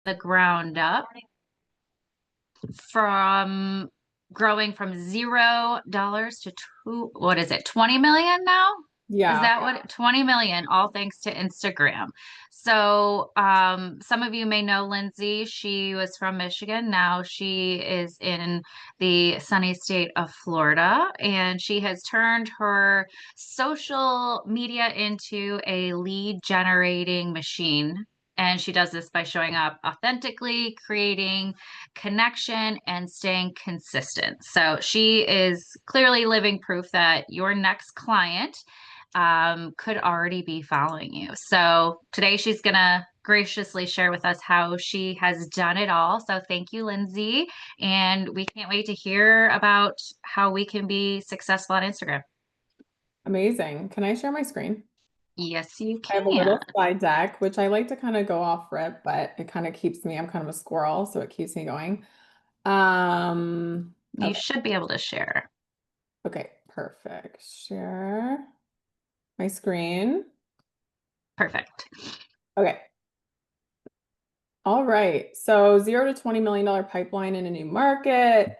the ground up from growing from $0 to what is it, 20 million now? Is Yeah. that what 20 million, all thanks to Instagram. So some of you may know Lindsay. She was from Michigan. Now she is in the sunny state of Florida, and she has turned her social media into a lead generating machine. And she does this by showing up authentically, creating connection, and staying consistent. So she is clearly living proof that your next client could already be following you. So today she's going to graciously share with us how she has done it all. So thank you, Lindsay. And we can't wait to hear about how we can be successful on Instagram. Amazing. Can I share my screen? Yes, you I have a can. little slide deck, which I like to kind of go off rip, but it kind of keeps me, I'm kind of a squirrel, so it keeps me going. You Okay. should be able to share. Okay, perfect. Share my screen. Perfect. Okay. All right. So $0 to $20 million pipeline in a new market.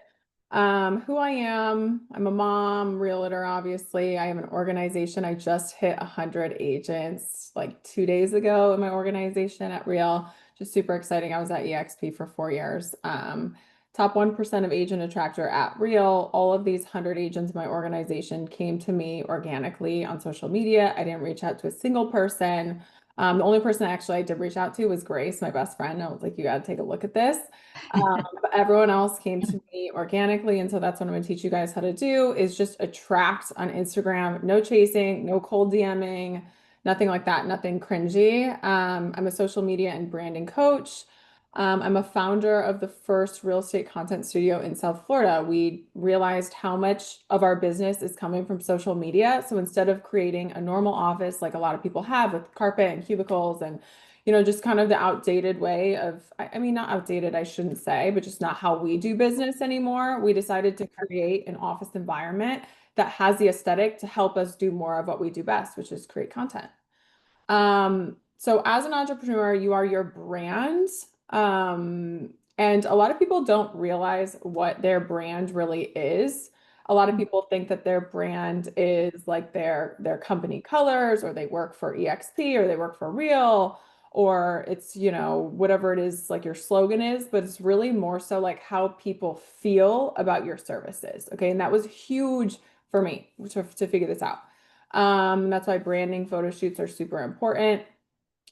Who I am, I'm a mom, realtor, obviously. I have an organization. I just hit 100 agents like 2 days ago in my organization at Real. Just super exciting. I was at EXP for 4 years. Top 1% of agent attractor at Real. All of these 100 agents in my organization came to me organically on social media. I didn't reach out to a single person. The only person actually I did reach out to was Grace, my best friend. I was like, you got to take a look at this. But everyone else came to me organically. And so that's what I'm going to teach you guys how to do is just attract on Instagram. No chasing, no cold DMing, nothing like that, nothing cringy. I'm a social media and branding coach. I'm a founder of the first real estate content studio in South Florida. We realized how much of our business is coming from social media. So instead of creating a normal office like a lot of people have with carpet and cubicles and just kind of the outdated way of, I mean, not outdated, I shouldn't say, but just not how we do business anymore. We decided to create an office environment that has the aesthetic to help us do more of what we do best, which is create content. So as an entrepreneur, you are your brand. And a lot of people don't realize what their brand really is. A lot of people think that their brand is like their company colors, or they work for EXP, or they work for Real, or it's, whatever it is, like your slogan is, but it's really more so like how people feel about your services. Okay. And that was huge for me to figure this out. That's why branding photo shoots are super important.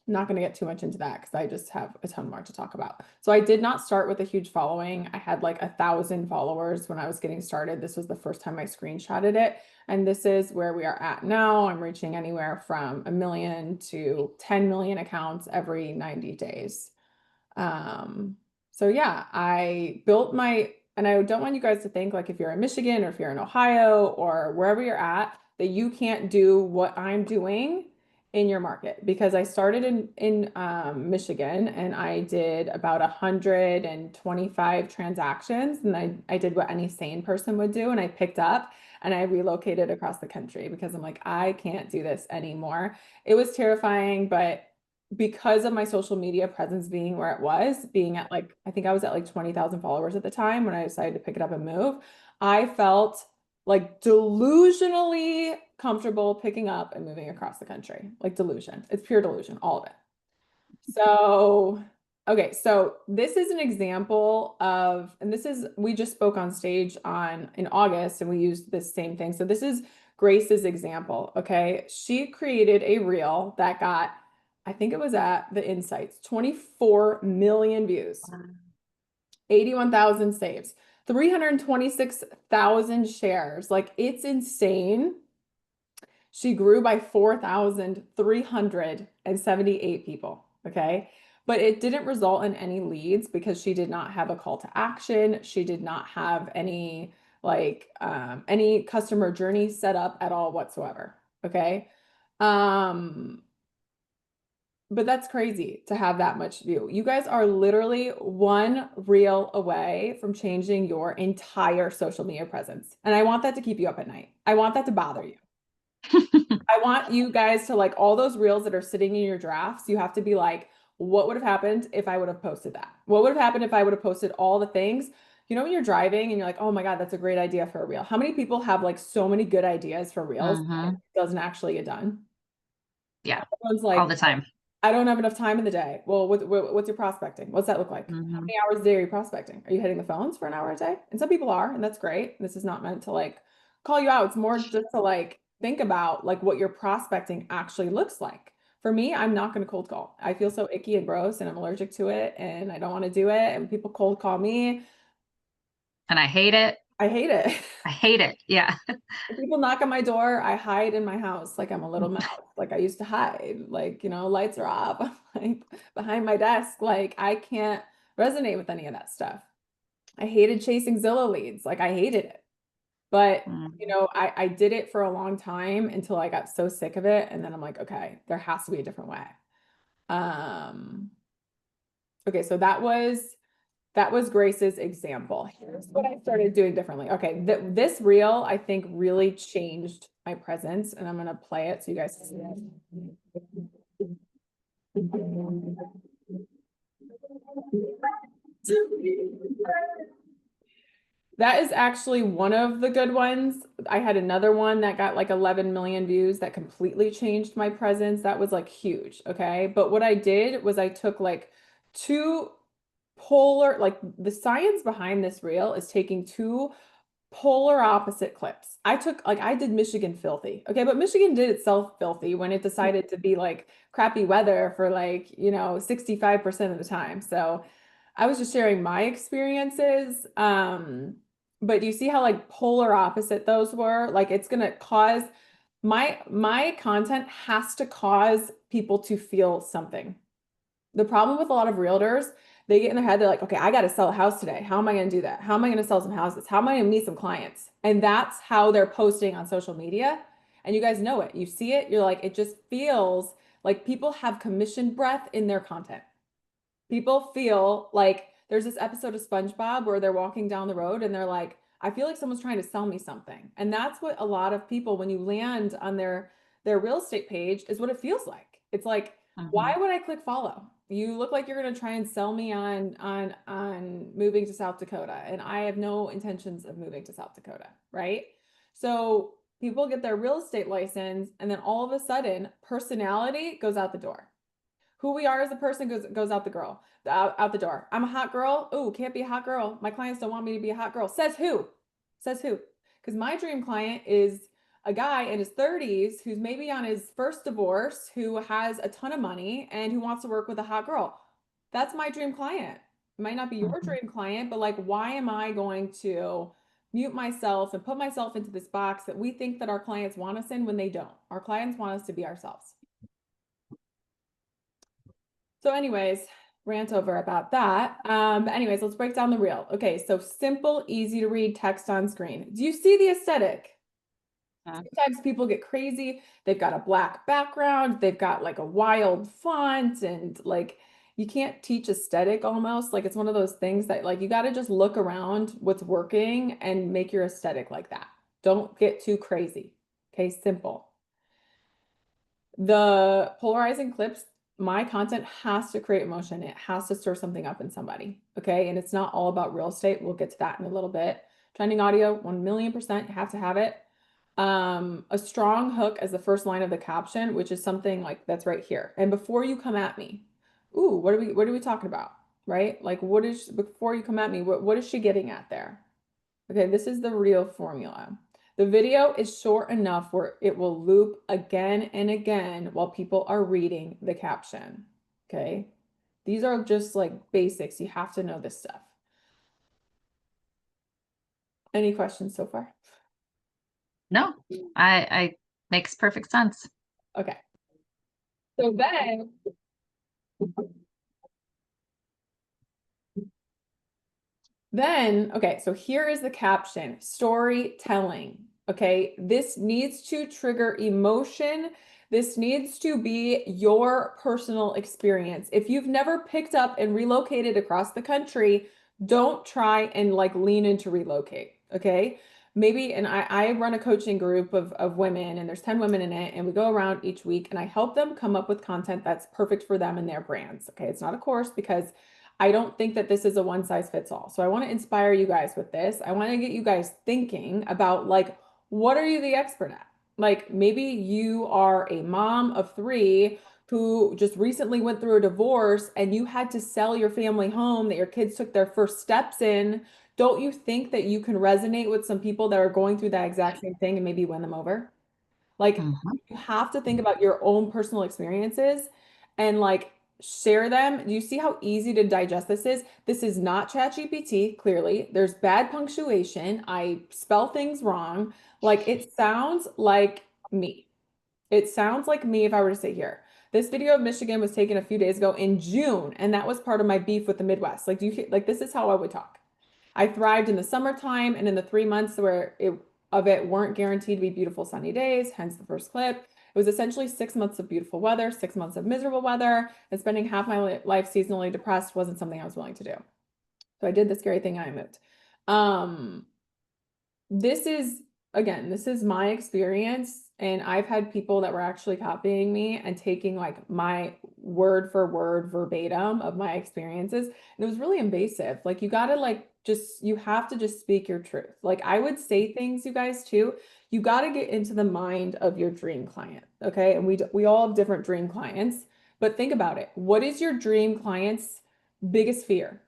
I'm not going to get too much into that because I just have a ton more to talk about. So I did not start with a huge following. I had like 1,000 followers when I was getting started. This was the first time I screenshotted it. And this is where we are at now. I'm reaching anywhere from 1 million to 10 million accounts every 90 days. So yeah, I built and I don't want you guys to think like if you're in Michigan or if you're in Ohio or wherever you're at, that you can't do what I'm doing in your market, because I started in Michigan and I did about 125 transactions, and I did what any sane person would do, and I picked up and I relocated across the country because I'm like, I can't do this anymore. It was terrifying, but because of my social media presence being where it was, being at like, I think I was at like 20,000 followers at the time when I decided to pick it up and move, I felt like delusionally comfortable picking up and moving across the country. Like delusion. It's pure delusion, all of it. So, okay, so this is an example of, and we just spoke on stage in August and we used this same thing. So this is Grace's example, okay? She created a reel that got, I think it was at the Insights, 24 million views, 81,000 saves, 326,000 shares. Like, it's insane. She grew by 4,378 people. Okay. But it didn't result in any leads because she did not have a call to action. She did not have any any customer journey set up at all whatsoever. Okay. But that's crazy to have that much view. You guys are literally one reel away from changing your entire social media presence. And I want that to keep you up at night. I want that to bother you. I want you guys to, like, all those reels that are sitting in your drafts, you have to be like, what would have happened if I would have posted that? What would have happened if I would have posted all the things? You know, when you're driving and you're like, oh my God, that's a great idea for a reel. How many people have like so many good ideas for reels and it doesn't actually get done? Yeah. Everyone's All like, the time. I don't have enough time in the day. Well, what's your prospecting? What's that look like? How many hours a day are you prospecting? Are you hitting the phones for an hour a day? And some people are, and that's great. This is not meant to like call you out. It's more just to like think about like what your prospecting actually looks like. For me, I'm not going to cold call. I feel so icky and gross and I'm allergic to it and I don't want to do it. And people cold call me. And I hate it. I hate it. I hate it. Yeah. If people knock on my door, I hide in my house like I'm a little mouse. Like I used to hide, like, you know, lights are off, I'm like behind my desk. Like I can't resonate with any of that stuff. I hated chasing Zillow leads. Like I hated it. But, you know, I did it for a long time until I got so sick of it. And then I'm like, okay, there has to be a different way. Okay, so that was Grace's example. Here's what I started doing differently. Okay, this reel, I think, really changed my presence, and I'm going to play it so you guys can see it. That is actually one of the good ones. I had another one that got like 11 million views that completely changed my presence. That was like huge, okay? But what I did was I took like two polar, like the science behind this reel is taking two polar opposite clips. I did Michigan filthy. Okay, but Michigan did itself filthy when it decided to be like crappy weather for like, you know, 65% of the time. So I was just sharing my experiences. But do you see how like polar opposite those were? Like it's gonna cause my content has to cause people to feel something. The problem with a lot of realtors, they get in their head, they're like, okay, I got to sell a house today. How am I going to do that? How am I going to sell some houses? How am I going to meet some clients? And that's how they're posting on social media. And you guys know it. You see it. You're like, it just feels like people have commission breath in their content. People feel like there's this episode of SpongeBob where they're walking down the road and they're like, I feel like someone's trying to sell me something. And that's what a lot of people, when you land on their real estate page, is what it feels like. It's like, why would I click follow? You look like you're going to try and sell me on moving to South Dakota, and I have no intentions of moving to South Dakota, right? So people get their real estate license, and then all of a sudden, personality goes out the door. Who we are as a person goes out the door. I'm a hot girl. Oh, can't be a hot girl. My clients don't want me to be a hot girl. Says who? Says who? Because my dream client is a guy in his 30s who's maybe on his first divorce, who has a ton of money and who wants to work with a hot girl. That's my dream client. It might not be your dream client, but like, why am I going to mute myself and put myself into this box that we think that our clients want us in when they don't? Our clients want us to be ourselves. So anyways, rant over about that. But anyways, let's break down the reel. Okay, so simple, easy to read text on screen. Do you see the aesthetic? Sometimes people get crazy. They've got a black background. They've got like a wild font and like you can't teach aesthetic almost. Like it's one of those things that like you got to just look around what's working and make your aesthetic like that. Don't get too crazy. Okay, simple. The polarizing clips, my content has to create emotion. It has to stir something up in somebody. Okay. And it's not all about real estate. We'll get to that in a little bit. Trending audio, 1,000,000%, you have to have it. A strong hook as the first line of the caption, which is something like that's right here. And before you come at me, ooh, what are we talking about? Right? Like before you come at me, what is she getting at there? Okay, this is the real formula. The video is short enough where it will loop again and again while people are reading the caption. Okay, these are just like basics. You have to know this stuff. Any questions so far? No, I makes perfect sense. Okay. So then, okay, so here is the caption, storytelling. Okay, this needs to trigger emotion. This needs to be your personal experience. If you've never picked up and relocated across the country, don't try and like lean into relocate. Okay, maybe, and I run a coaching group of women, and there's 10 women in it, and we go around each week and I help them come up with content that's perfect for them and their brands. Okay. It's not a course because I don't think that this is a one size fits all. So I want to inspire you guys with this. I want to get you guys thinking about like, what are you the expert at? Like maybe you are a mom of three who just recently went through a divorce and you had to sell your family home that your kids took their first steps in. Don't you think that you can resonate with some people that are going through that exact same thing and maybe win them over? Like Mhm. you have to think about your own personal experiences and like share them. Do you see how easy to digest this is? This is not ChatGPT, clearly. There's bad punctuation. I spell things wrong. Like it sounds like me. It sounds like me if I were to sit here. This video of Michigan was taken a few days ago in June, and that was part of my beef with the Midwest. Like, do you hear, like this is how I would talk. I thrived in the summertime and in the 3 months where it weren't guaranteed to be beautiful sunny days, hence the first clip. It was essentially 6 months of beautiful weather, 6 months of miserable weather, and spending half my life seasonally depressed wasn't something I was willing to do. So I did the scary thing, I moved. Um, this is again, this is my experience, and I've had people that were actually copying me and taking like my word for word verbatim of my experiences, and it was really invasive. Like you got to like just you have to just speak your truth. Like I would say things, you guys, too. You got to get into the mind of your dream client, okay? And we all have different dream clients, but think about it. What is your dream client's biggest fear?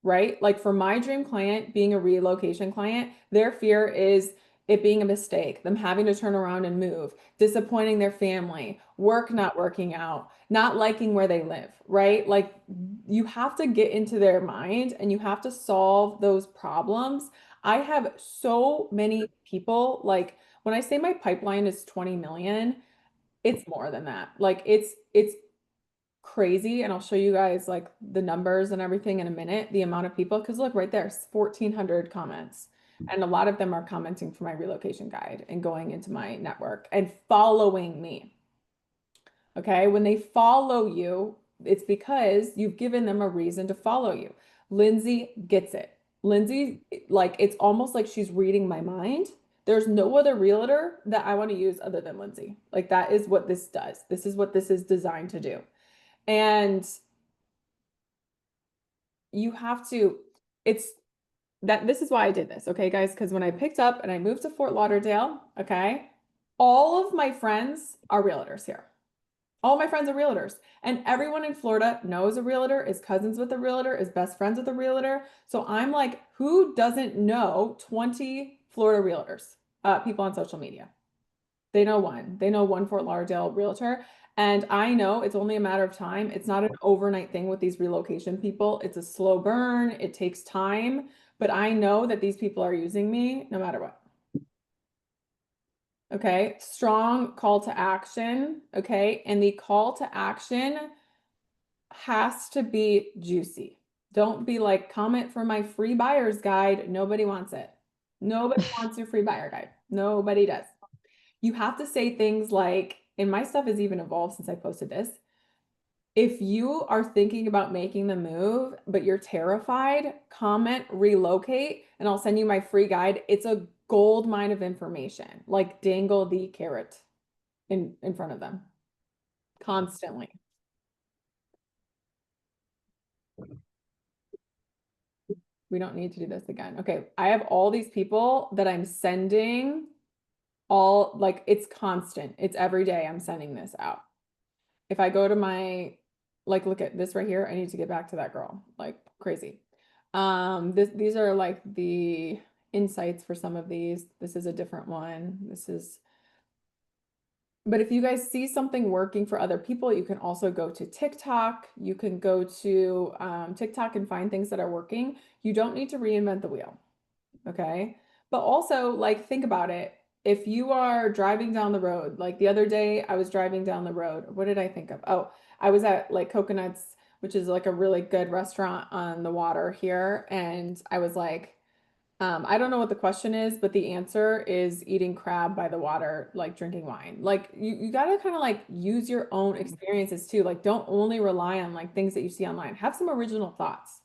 Right? Like for my dream client being a relocation client, their fear is it being a mistake, them having to turn around and move, disappointing their family, work not working out, not liking where they live, right? Like you have to get into their mind and you have to solve those problems. I have so many people, like when I say my pipeline is 20 million, it's more than that. Like it's crazy, and I'll show you guys like the numbers and everything in a minute, the amount of people, because look right there, 1,400 comments, and a lot of them are commenting for my relocation guide and going into my network and following me. Okay, when they follow you, it's because you've given them a reason to follow you. Lindsay gets it. Lindsay, like it's almost like she's reading my mind. There's no other realtor that I want to use other than Lindsay. Like that is what this does. This is what this is designed to do. And you have to, it's that this is why I did this, okay, guys? Because when I picked up and I moved to Fort Lauderdale, okay, all of my friends are realtors here. All my friends are realtors, and everyone in Florida knows a realtor, is cousins with a realtor, is best friends with a realtor. So I'm like, who doesn't know 20 Florida realtors, people on social media? They know one. They know one Fort Lauderdale realtor. And I know it's only a matter of time. It's not an overnight thing with these relocation people. It's a slow burn. It takes time. But I know that these people are using me no matter what. Okay. Strong call to action. Okay. And the call to action has to be juicy. Don't be like, comment for my free buyer's guide. Nobody wants it. Nobody wants your free buyer guide. Nobody does. You have to say things like, and my stuff has even evolved since I posted this. If you are thinking about making the move, but you're terrified, comment relocate, and I'll send you my free guide. It's a gold mine of information. Like dangle the carrot in front of them constantly. We don't need to do this again. Okay, I have all these people that I'm sending all, like it's constant. It's every day I'm sending this out. If I go to my, like, look at this right here, I need to get back to that girl, like crazy. These are like the insights for some of these. This is a different one. This is, but if you guys see something working for other people, you can also go to TikTok. You can go to TikTok and find things that are working. You don't need to reinvent the wheel. Okay. But also, like, think about it. If you are driving down the road, like the other day, I was driving down the road. What did I think of? Oh, I was at like Coconuts, which is like a really good restaurant on the water here. And I was like, I don't know what the question is, but the answer is eating crab by the water, like drinking wine. Like you got to kind of like use your own experiences too. Like don't only rely on like things that you see online. Have some original thoughts.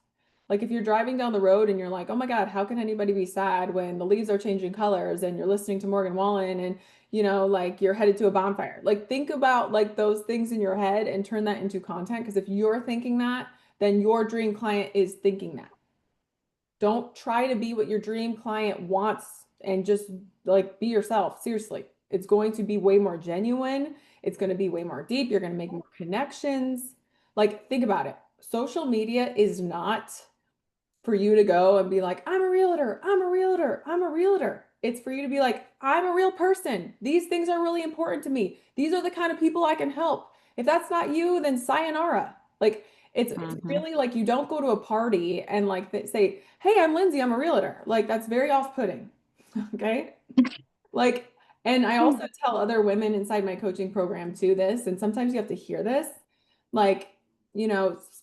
Like if you're driving down the road and you're like, oh my God, how can anybody be sad when the leaves are changing colors and you're listening to Morgan Wallen and like you're headed to a bonfire. Like think about like those things in your head and turn that into content. Because if you're thinking that, then your dream client is thinking that. Don't try to be what your dream client wants and just like be yourself. Seriously, it's going to be way more genuine. It's going to be way more deep. You're going to make more connections. Like, think about it. Social media is not for you to go and be like, I'm a realtor, I'm a realtor, I'm a realtor. It's for you to be like, I'm a real person. These things are really important to me. These are the kind of people I can help. If that's not you, then sayonara. Like, it's really like you don't go to a party and like say, hey, I'm Lindsay, I'm a realtor. Like, that's very off-putting. Okay. Like, and I also tell other women inside my coaching program too this, and sometimes you have to hear this. Like,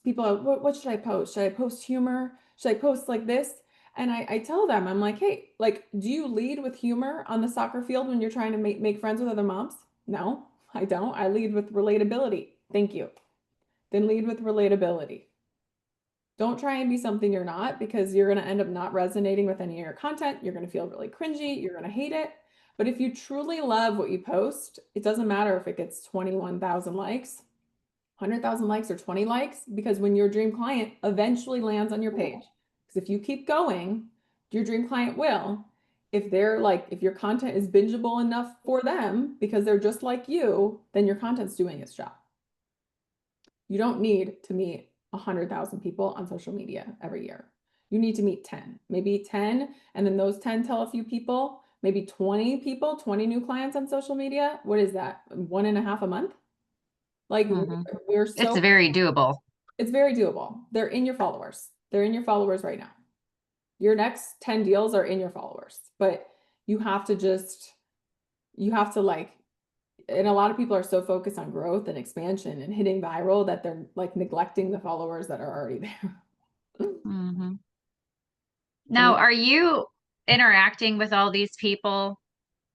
people are, what should I post? Should I post humor? Should I post like this? And I tell them, I'm like, hey, like, do you lead with humor on the soccer field when you're trying to make friends with other moms? No, I don't. I lead with relatability. Thank you. Then lead with relatability. Don't try and be something you're not, because you're going to end up not resonating with any of your content. You're going to feel really cringy. You're going to hate it. But if you truly love what you post, it doesn't matter if it gets 21,000 likes, 100,000 likes, or 20 likes, because when your dream client eventually lands on your page, because if you keep going, your dream client will. If your content is bingeable enough for them because they're just like you, then your content's doing its job. You don't need to meet 100,000 people on social media every year. You need to meet 10, maybe 10, and then those 10 tell a few people, maybe 20 people, 20 new clients on social media. What is that? 1.5 a month? Like we're It's so, very doable. it's very doable. They're in your followers. They're in your followers right now. Your next 10 deals are in your followers, but you have to like, and a lot of people are so focused on growth and expansion and hitting viral that they're like neglecting the followers that are already there. Now, are you interacting with all these people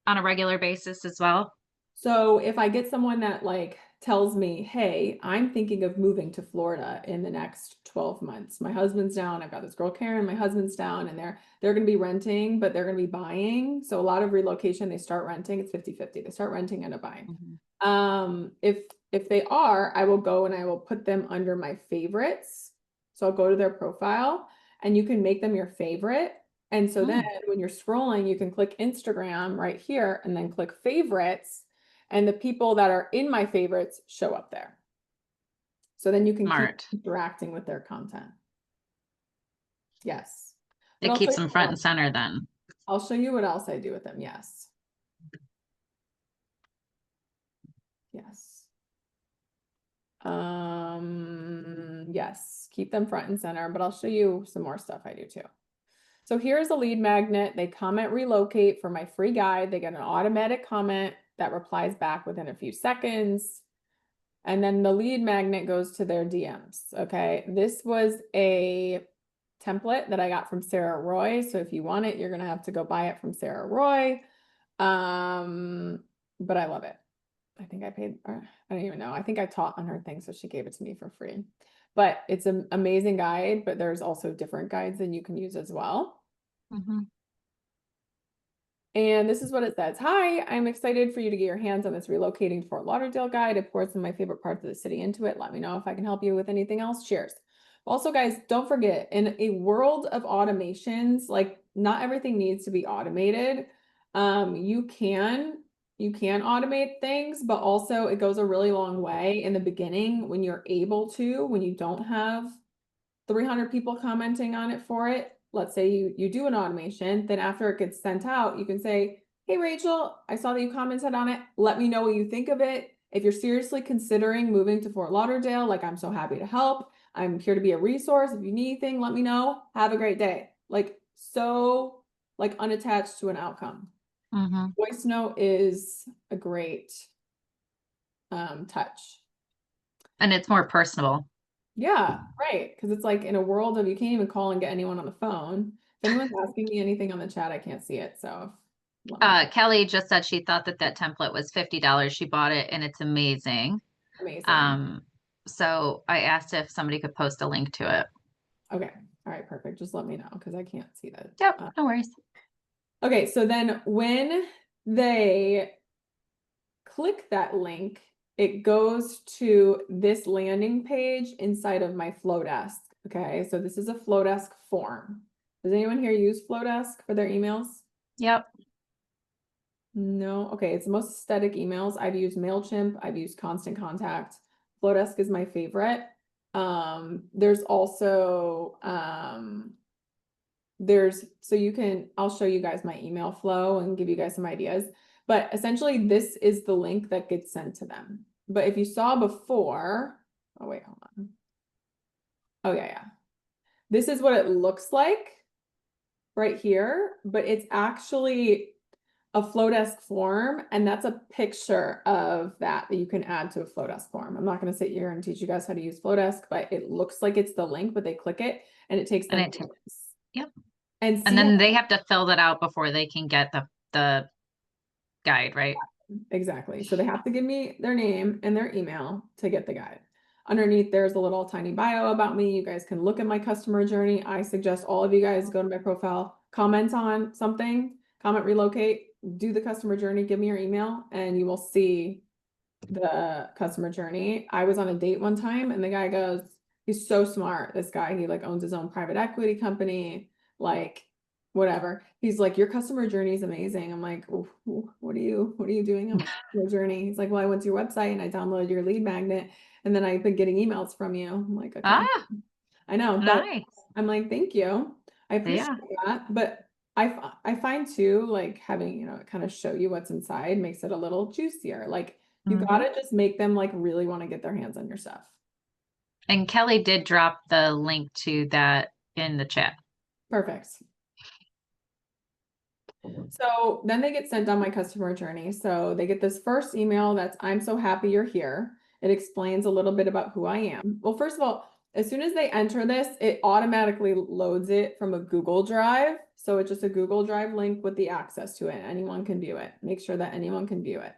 on a regular basis as well? So if I get someone that like tells me, hey, I'm thinking of moving to Florida in the next 12 months. My husband's down. I've got this girl, Karen, my husband's down, and they're going to be renting, but they're going to be buying. So a lot of relocation, they start renting. It's 50-50. They start renting and a buying. If they are, I will go and I will put them under my favorites. So I'll go to their profile and you can make them your favorite. And so then when you're scrolling, you can click Instagram right here and then click favorites. And the people that are in my favorites show up there. So then you can keep interacting with their content. Yes. It keeps them front and center then. I'll show you what else I do with them. Yes. Yes. Yes, keep them front and center, but I'll show you some more stuff I do too. So here's a lead magnet. They comment relocate for my free guide. They get an automatic comment that replies back within a few seconds. And then the lead magnet goes to their DMs. Okay. This was a template that I got from Sarah Roy. So if you want it, you're going to have to go buy it from Sarah Roy. But I love it. I think I paid, or I don't even know. I think I taught on her thing. So she gave it to me for free, but it's an amazing guide, but there's also different guides that you can use as well. And this is what it says. Hi, I'm excited for you to get your hands on this relocating to Fort Lauderdale guide. It pours some of my favorite parts of the city into it. Let me know if I can help you with anything else. Cheers. Also, guys, don't forget, in a world of automations, like not everything needs to be automated. You can automate things, but also it goes a really long way in the beginning when you're able to, when you don't have 300 people commenting on it for it. Let's say you do an automation, then after it gets sent out, you can say, hey, Rachel, I saw that you commented on it. Let me know what you think of it. If you're seriously considering moving to Fort Lauderdale, like I'm so happy to help. I'm here to be a resource. If you need anything, let me know. Have a great day. Like so like unattached to an outcome. Voice note is a great touch. And it's more personable. Yeah, right. Because it's like in a world of you can't even call and get anyone on the phone. If anyone's asking me anything on the chat, I can't see it. So Kelly just said she thought that template was $50. She bought it and it's amazing. Amazing. So I asked if somebody could post a link to it. Okay. All right, perfect. Just let me know because I can't see that. Yep, no worries. Okay, so then when they click that link, it goes to this landing page inside of my Flowdesk. Okay, so this is a Flowdesk form. Does anyone here use Flowdesk for their emails? Yep. No. Okay, it's the most aesthetic emails. I've used MailChimp. I've used Constant Contact. Flowdesk is my favorite. There's also so you can, I'll show you guys my email flow and give you guys some ideas. But essentially, this is the link that gets sent to them. But if you saw before, oh wait, hold on. Oh yeah. This is what it looks like right here, but it's actually a Flowdesk form, and that's a picture of that you can add to a Flowdesk form. I'm not going to sit here and teach you guys how to use Flowdesk, but it looks like it's the link, but they click it and it takes them. And it yep. And then they have to fill that out before they can get the guide, right? Exactly. So they have to give me their name and their email to get the guide. Underneath, there's a little tiny bio about me. You guys can look at my customer journey. I suggest all of you guys go to my profile, comment on something, comment relocate, do the customer journey, give me your email, and you will see the customer journey. I was on a date one time and the guy goes, he's so smart. This guy, he like owns his own private equity company, like whatever. He's like, your customer journey is amazing. I'm like, what are you doing on your journey? He's like, well, I went to your website and I downloaded your lead magnet and then I've been getting emails from you. I'm like, okay, I know, but nice. I'm like, thank you. I appreciate that. But I find too, like having, it kind of show you what's inside makes it a little juicier. Like you gotta just make them like really want to get their hands on your stuff. And Kelly did drop the link to that in the chat. Perfect. So then they get sent on my customer journey. So they get this first email that's, I'm so happy you're here. It explains a little bit about who I am. Well, first of all, as soon as they enter this, it automatically loads it from a Google Drive. So it's just a Google Drive link with the access to it. Anyone can view it. Make sure that anyone can view it.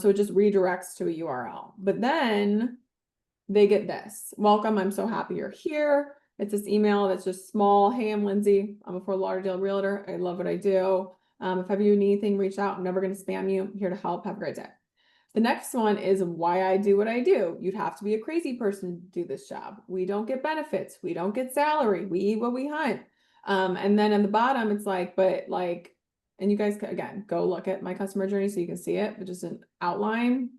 So it just redirects to a URL. But then they get this. Welcome, I'm so happy you're here. It's this email that's just small. Hey, I'm Lindsay. I'm a Fort Lauderdale realtor. I love what I do. If ever you need anything, reach out. I'm never going to spam you. I'm here to help. Have a great day. The next one is why I do what I do. You'd have to be a crazy person to do this job. We don't get benefits. We don't get salary. We eat what we hunt. And then at the bottom, it's like, but like, and you guys can, again, go look at my customer journey so you can see it, but just an outline.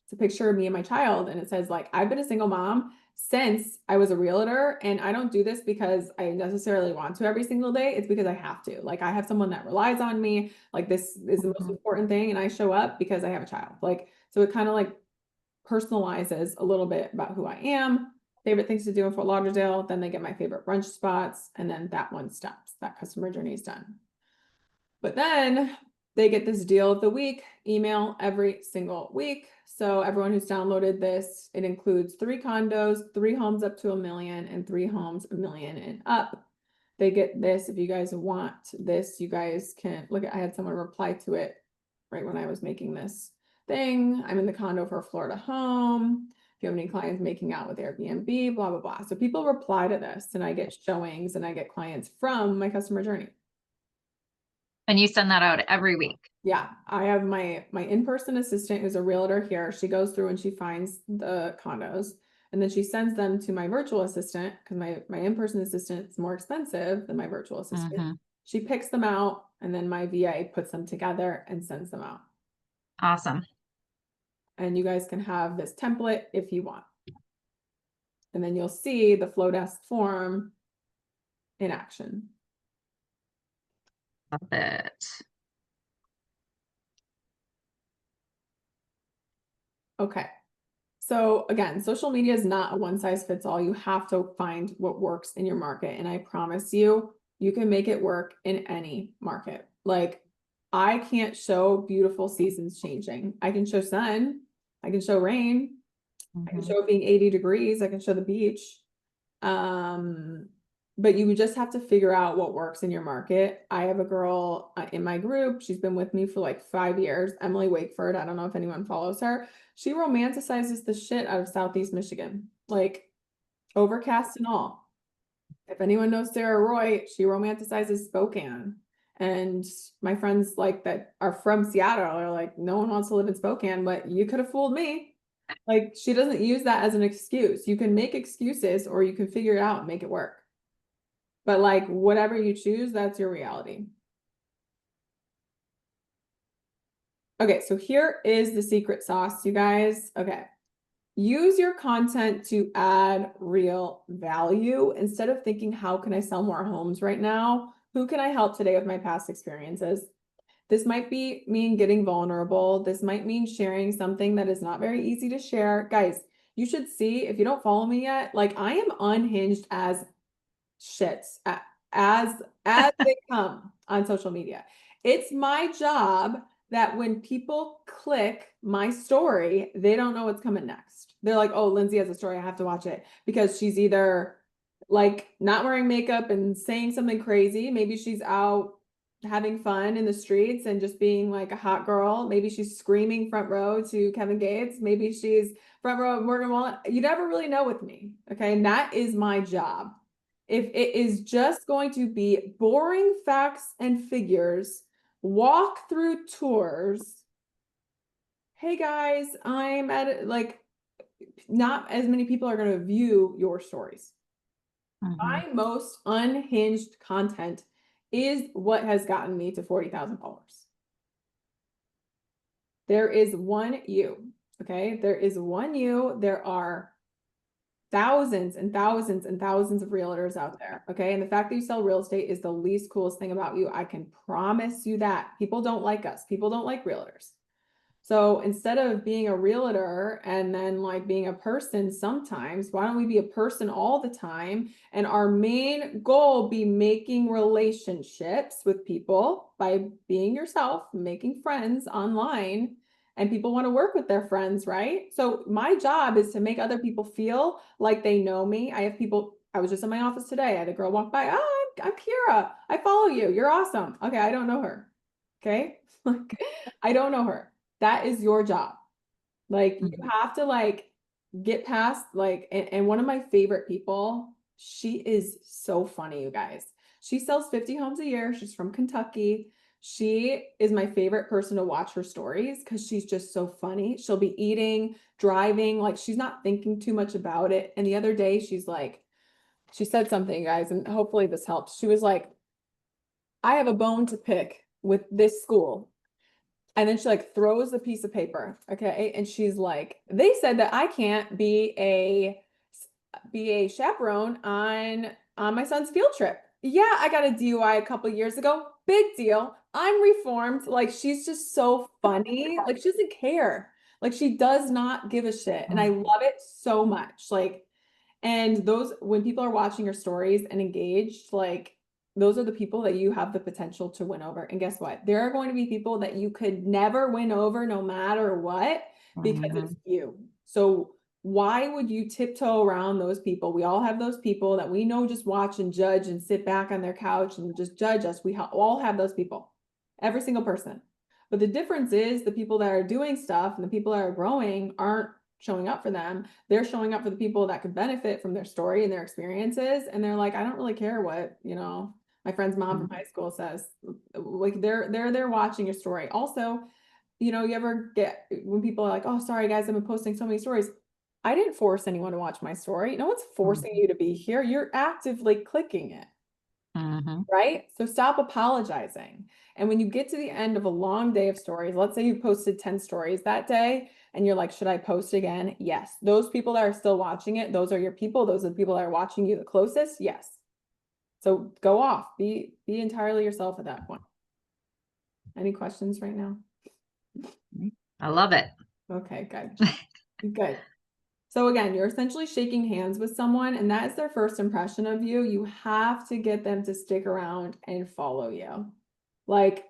It's a picture of me and my child. And it says like, I've been a single mom since I was a realtor, and I don't do this because I necessarily want to every single day. It's because I have to. Like I have someone that relies on me. Like this is the most important thing. And I show up because I have a child. Like, so it kind of like personalizes a little bit about who I am, favorite things to do in Fort Lauderdale. Then they get my favorite brunch spots. And then that one stops. That customer journey is done. But then they get this deal of the week email every single week. So everyone who's downloaded this, it includes 3 condos, 3 homes up to $1 million, and 3 homes $1 million and up. They get this. If you guys want this, you guys can look at, I had someone reply to it right when I was making this thing. I'm in the condo for a Florida home. If you have any clients making out with Airbnb, blah, blah, blah. So people reply to this and I get showings and I get clients from my customer journey. And you send that out every week? Yeah, I have my in-person assistant who's a realtor here. She goes through and she finds the condos and then she sends them to my virtual assistant because my in-person assistant is more expensive than my virtual assistant. She picks them out and then my VA puts them together and sends them out. Awesome. And you guys can have this template if you want. And then you'll see the Flowdesk form in action. Love it. Okay. So again, social media is not a one size fits all. You have to find what works in your market. And I promise you, you can make it work in any market. Like I can't show beautiful seasons changing. I can show sun. I can show rain. I can show it being 80 degrees. I can show the beach. But you just have to figure out what works in your market. I have a girl in my group. She's been with me for like 5 years. Emily Wakeford. I don't know if anyone follows her. She romanticizes the shit out of Southeast Michigan, like overcast and all. If anyone knows Sarah Roy, she romanticizes Spokane. And my friends like that are from Seattle are like, no one wants to live in Spokane, but you could have fooled me. Like, she doesn't use that as an excuse. You can make excuses or you can figure it out and make it work. But like, whatever you choose, that's your reality. Okay, so here is the secret sauce, you guys. Okay. Use your content to add real value instead of thinking, how can I sell more homes right now? Who can I help today with my past experiences? This might mean getting vulnerable. This might mean sharing something that is not very easy to share. Guys, you should see, if you don't follow me yet, like I am unhinged as shits, as they come on social media. It's my job that when people click my story, they don't know what's coming next. They're like, oh, Lindsay has a story, I have to watch it, because she's either like not wearing makeup and saying something crazy. Maybe she's out having fun in the streets and just being like a hot girl. Maybe she's screaming front row to Kevin Gates. Maybe she's front row of Morgan Wallen. You never really know with me. Okay. And that is my job. If it is just going to be boring facts and figures, walk through tours. Hey guys, I'm at like, not as many people are going to view your stories. My most unhinged content is what has gotten me to 40,000 followers. There is one you, okay? There is one you. There are thousands and thousands and thousands of realtors out there, okay? And the fact that you sell real estate is the least coolest thing about you. I can promise you that. People don't like us. People don't like realtors. So instead of being a realtor and then like being a person sometimes, why don't we be a person all the time? And our main goal be making relationships with people by being yourself, making friends online, and people want to work with their friends, right? So my job is to make other people feel like they know me. I have people, I was just in my office today. I had a girl walk by. Oh, I'm Kira. I follow you. You're awesome. Okay. I don't know her. Okay. Like, I don't know her. That is your job. Like you have to like get past like, and one of my favorite people, she is so funny, you guys. She sells 50 homes a year. She's from Kentucky. She is my favorite person to watch her stories because she's just so funny. She'll be eating, driving, like she's not thinking too much about it. And the other day she's like, she said something, guys, and hopefully this helps. She was like, I have a bone to pick with this school. And then she like throws the piece of paper. Okay. And she's like, they said that I can't be a chaperone on my son's field trip. Yeah, I got a DUI a couple years ago. Big deal. I'm reformed. Like she's just so funny. Like she doesn't care. Like she does not give a shit. And I love it so much. Like, and those, when people are watching your stories and engaged, like those are the people that you have the potential to win over. And guess what? There are going to be people that you could never win over no matter what, because it's you. So why would you tiptoe around those people? We all have those people that we know just watch and judge and sit back on their couch and just judge us. We all have those people, every single person. But the difference is the people that are doing stuff and the people that are growing aren't showing up for them. They're showing up for the people that could benefit from their story and their experiences. And they're like, I don't really care what, you know, my friend's mom from high school says. Like they're watching your story. Also, you know, you ever get when people are like, oh, sorry guys, I've been posting so many stories. I didn't force anyone to watch my story. No one's forcing you to be here. You're actively clicking it. Right? So stop apologizing. And when you get to the end of a long day of stories, let's say you posted 10 stories that day and you're like, should I post again? Yes. Those people that are still watching it, those are your people. Those are the people that are watching you the closest. Yes. So go off, be entirely yourself at that point. Any questions right now? I love it. Okay, good. Good. So again, you're essentially shaking hands with someone and that is their first impression of you. You have to get them to stick around and follow you. Like,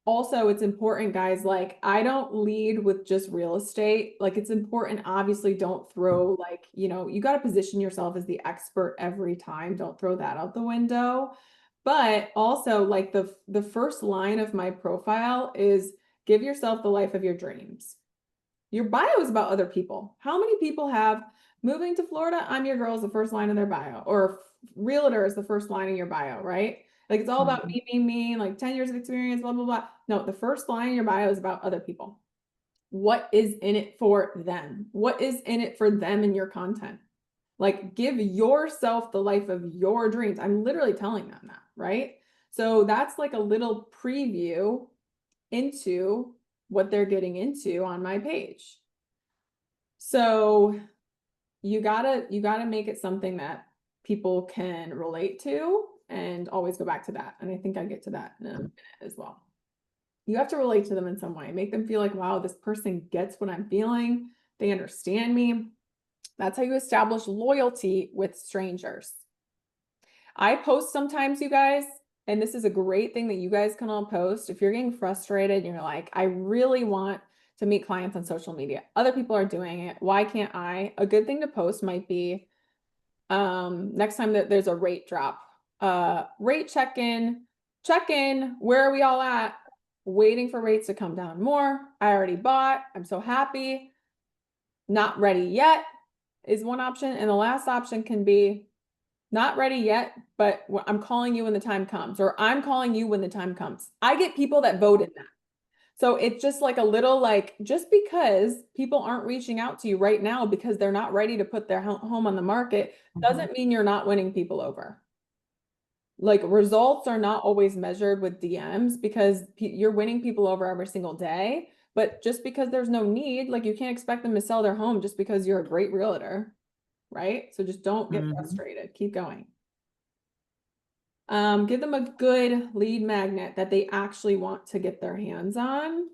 also it's important, guys, like I don't lead with just real estate. Like it's important, obviously don't throw like, you know, you got to position yourself as the expert every time. Don't throw that out the window. But also like the first line of my profile is give yourself the life of your dreams. Your bio is about other people. How many people have moving to Florida, I'm your girl is the first line in their bio, or realtor is the first line in your bio, right? Like it's all about me, like 10 years of experience, blah, blah, blah. No, the first line in your bio is about other people. What is in it for them? What is in it for them in your content? Like give yourself the life of your dreams. I'm literally telling them that, right? So that's like a little preview into what they're getting into on my page. So you gotta make it something that people can relate to and always go back to that. And I think I get to that in a minute as well. You have to relate to them in some way, make them feel like, wow, this person gets what I'm feeling. They understand me. That's how you establish loyalty with strangers. I post sometimes, you guys, and this is a great thing that you guys can all post. If you're getting frustrated, you're like, I really want to meet clients on social media. Other people are doing it. Why can't I? A good thing to post might be next time that there's a rate drop, rate check-in, where are we all at? Waiting for rates to come down more. I already bought. I'm so happy. Not ready yet is one option. And the last option can be not ready yet, but I'm calling you when the time comes, or I'm calling you when the time comes. I get people that vote in that. So it's just like a little like, just because people aren't reaching out to you right now because they're not ready to put their home on the market doesn't mean you're not winning people over. Like results are not always measured with DMs because you're winning people over every single day. But just because there's no need, like you can't expect them to sell their home just because you're a great realtor, right? So just don't get frustrated. Keep going. Give them a good lead magnet that they actually want to get their hands on.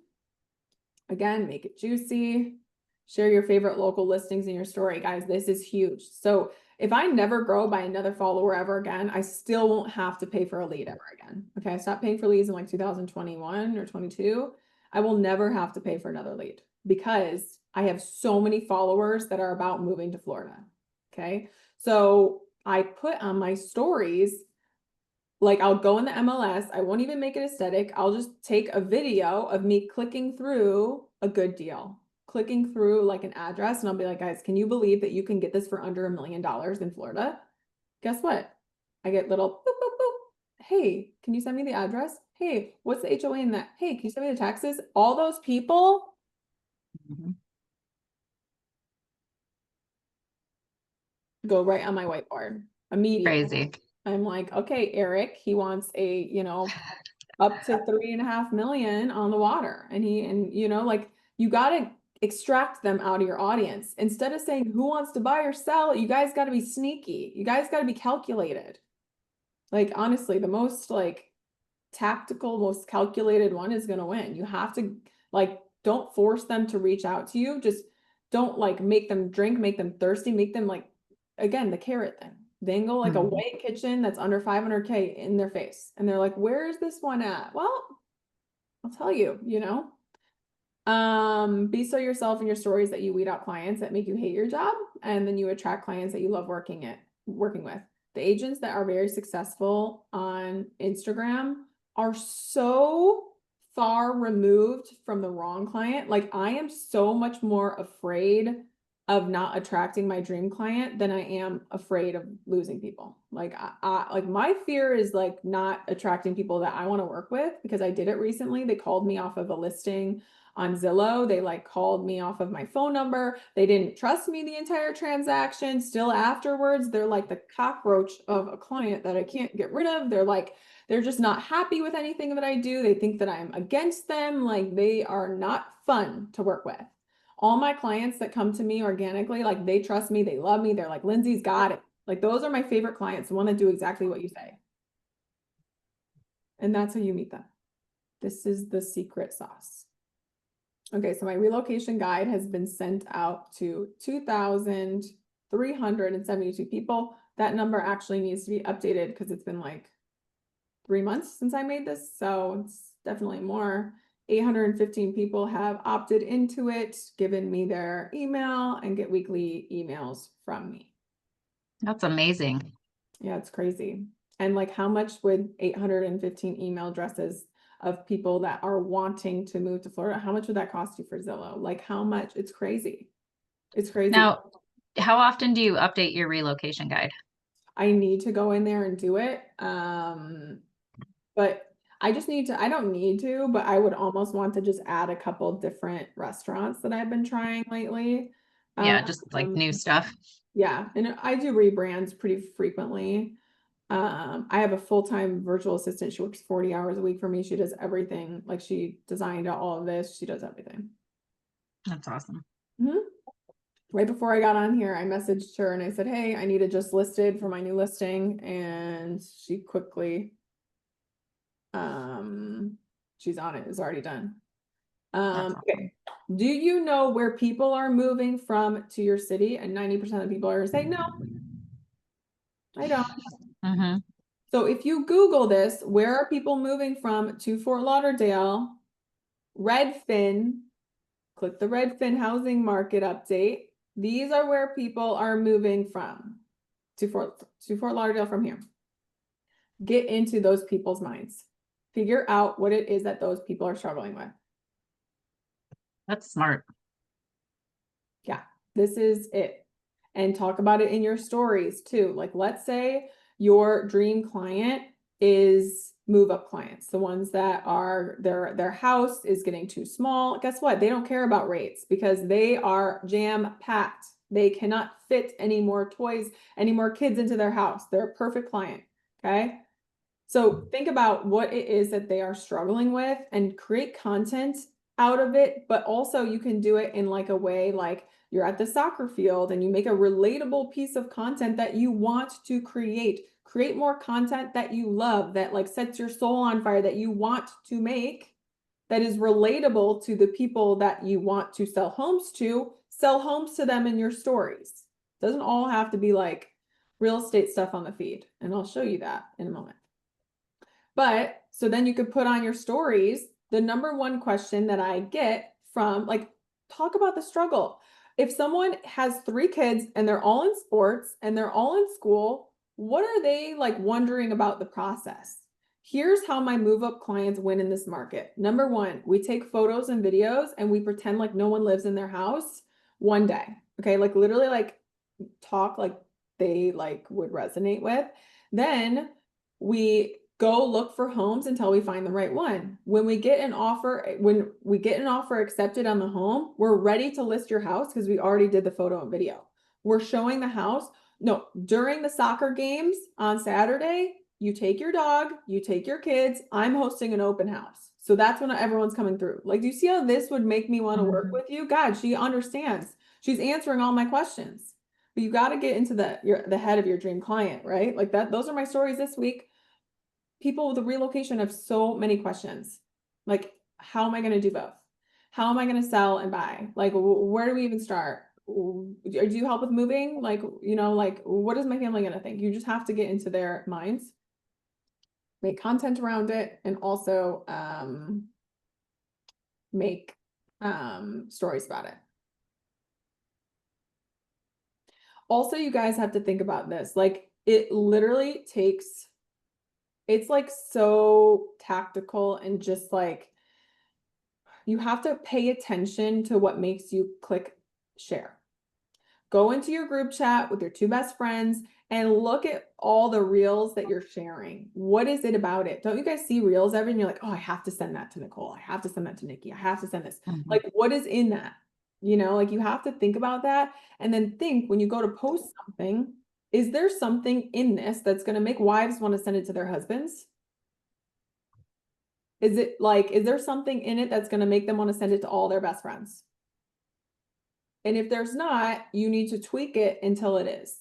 Again, make it juicy. Share your favorite local listings in your story. Guys, this is huge. So if I never grow by another follower ever again, I still won't have to pay for a lead ever again. Okay, I stopped paying for leads in like 2021 or 22. I will never have to pay for another lead because I have so many followers that are about moving to Florida. Okay, so I put on my stories, like I'll go in the MLS, I won't even make it aesthetic. I'll just take a video of me clicking through a good deal, clicking through like an address, and I'll be like, guys, can you believe that you can get this for under $1 million in Florida? Guess what? I get little boop, boop, boop. Hey, can you send me the address? Hey, what's the HOA in that? Hey, can you send me the taxes? All those people go right on my whiteboard immediately. Crazy. I'm like, okay, Eric, he wants a, up to 3.5 million on the water. And like you got to extract them out of your audience. Instead of saying who wants to buy or sell, you guys got to be sneaky. You guys got to be calculated. Like, honestly, the most like tactical, most calculated one is going to win. You have to like, don't force them to reach out to you. Just don't like make them drink, make them thirsty, make them like, again, the carrot thing. Dangle like a white kitchen that's under 500K in their face. And they're like, where's this one at? Well, I'll tell you, be so yourself in your stories that you weed out clients that make you hate your job. And then you attract clients that you love working with. The agents that are very successful on Instagram are so far removed from the wrong client. Like I am so much more afraid of not attracting my dream client than I am afraid of losing people. Like like my fear is like not attracting people that I want to work with, because I did it recently. They called me off of a listing on Zillow. They like called me off of my phone number. They didn't trust me the entire transaction. Still afterwards, they're like the cockroach of a client that I can't get rid of. They're just not happy with anything that I do. They think that I'm against them. Like they are not fun to work with. All my clients that come to me organically, like they trust me, they love me. They're like, Lindsay's got it. Like those are my favorite clients, the one that do exactly what you say. And that's how you meet them. This is the secret sauce. Okay, so my relocation guide has been sent out to 2,372 people. That number actually needs to be updated because it's been like 3 months since I made this. So it's definitely more. 815 people have opted into it, given me their email, and get weekly emails from me. That's amazing. Yeah, it's crazy. And like, how much would 815 email addresses of people that are wanting to move to Florida, how much would that cost you for Zillow? Like how much? It's crazy. It's crazy. Now, How often do you update your relocation guide? I need to go in there and do it. But I just need to, I don't need to, but I would almost want to just add a couple different restaurants that I've been trying lately. Yeah, just like new stuff. Yeah, and I do rebrands pretty frequently. I have a full-time virtual assistant. She works 40 hours a week for me. She does everything. Like she designed all of this. She does everything. That's awesome. Right before I got on here, I messaged her and I said, hey, I need it just listed for my new listing. And she quickly, she's on it. It's already done. That's Okay. Do you know where people are moving from to your city? And 90% of people are saying, no, I don't. awesome. So if you Google this, where are people moving from to Fort Lauderdale, Redfin, click the Redfin housing market update. These are where people are moving from to Fort Lauderdale from here. Get into those people's minds. Figure out what it is that those people are struggling with. That's smart. Yeah, this is it. And talk about it in your stories too. Like, let's say your dream client is move-up clients, the ones that are their house is getting too small. Guess what? They don't care about rates because they are jam-packed. They cannot fit any more toys, any more kids into their house. They're a perfect client. Okay. So think about what it is that they are struggling with and create content out of it. But also you can do it in like a way like you're at the soccer field and you make a relatable piece of content that you want to create. Create more content that you love, that like sets your soul on fire, that you want to make, that is relatable to the people that you want to sell homes to. Sell homes to them in your stories. Doesn't all have to be like real estate stuff on the feed. And I'll show you that in a moment. But so then you could put on your stories. The number one question that I get from like, talk about the struggle. If someone has 3 kids and they're all in sports and they're all in school, what are they like wondering about the process? Here's how my move up clients win in this market. Number 1, we take photos and videos and we pretend like no one lives in their house one day. Okay. Like literally like talk like they like would resonate with. Then we go look for homes until we find the right one. When we get an offer accepted on the home, we're ready to list your house because we already did the photo and video. We're showing the house. No, during the soccer games on Saturday, you take your dog, you take your kids. I'm hosting an open house. So that's when everyone's coming through. Like, do you see how this would make me want to work with you? God, she understands. She's answering all my questions. But you got to get into the head of your dream client, right? Like that. Those are my stories this week. People with a relocation have so many questions. Like, how am I going to do both? How am I going to sell and buy? Like, where do we even start? Do you help with moving? Like, you know, like, what is my family going to think? You just have to get into their minds, make content around it, and also make stories about it. Also, you guys have to think about this. Like, it literally takes, it's like so tactical and just like, you have to pay attention to what makes you click share. Go into your group chat with your 2 best friends and look at all the reels that you're sharing. What is it about it? Don't you guys see reels ever? And you're like, oh, I have to send that to Nicole. I have to send that to Nikki. I have to send this. Like, what is in that? You know, like you have to think about that and then think when you go to post something, is there something in this that's going to make wives want to send it to their husbands? Is it like, is there something in it that's going to make them want to send it to all their best friends? And if there's not, you need to tweak it until it is.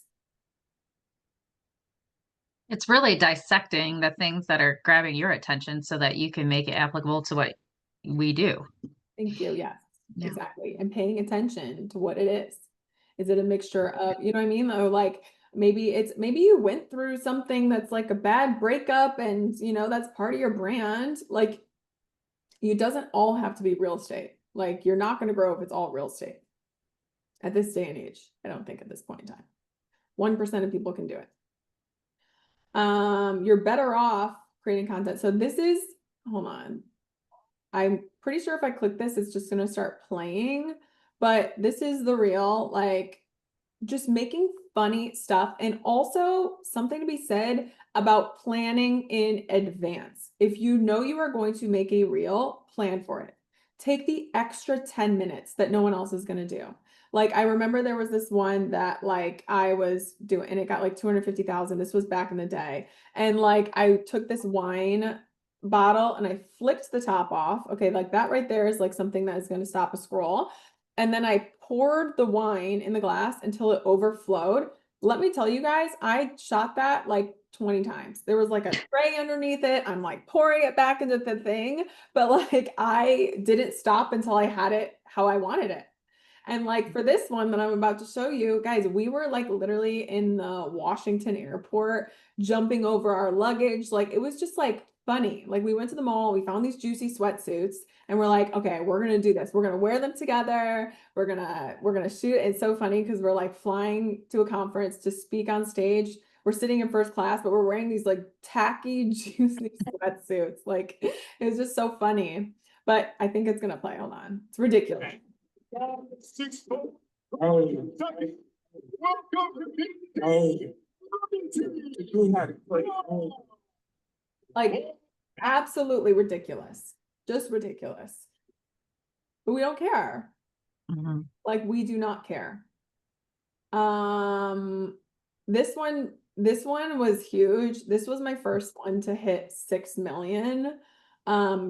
It's really dissecting the things that are grabbing your attention so that you can make it applicable to what we do. Thank you. Yes, Yeah. exactly. And paying attention to what it is. Is it a mixture of, you know what I mean? Or like, maybe you went through something that's like a bad breakup and, you know, that's part of your brand. Like, it doesn't all have to be real estate. Like, you're not going to grow if it's all real estate. At this day and age, I don't think at this point in time. 1% of people can do it. You're better off creating content. So this is, hold on. I'm pretty sure if I click this, it's just going to start playing, but this is the real, like, just making funny stuff, and also something to be said about planning in advance. If you know you are going to make a reel, plan for it. Take the extra 10 minutes that no one else is going to do. Like, I remember there was this one that like I was doing and it got like 250,000. This was back in the day. And like I took this wine bottle and I flicked the top off. Okay, like that right there is like something that is going to stop a scroll. And then I poured the wine in the glass until it overflowed. Let me tell you guys, I shot that like 20 times. There was like a tray underneath it. I'm like pouring it back into the thing, but like I didn't stop until I had it how I wanted it. And like for this one that I'm about to show you, guys, we were like literally in the Washington airport, jumping over our luggage. Like it was just like funny. Like we went to the mall, we found these juicy sweatsuits, and we're like, okay, we're gonna do this. We're gonna wear them together. We're gonna shoot. It's so funny because we're like flying to a conference to speak on stage. We're sitting in first class, but we're wearing these like tacky, juicy sweatsuits. Like it was just so funny. But I think it's gonna play. Hold on. It's ridiculous. Like absolutely ridiculous. Just ridiculous. But we don't care. Like we do not care. This one was huge. This was my first one to hit 6 million.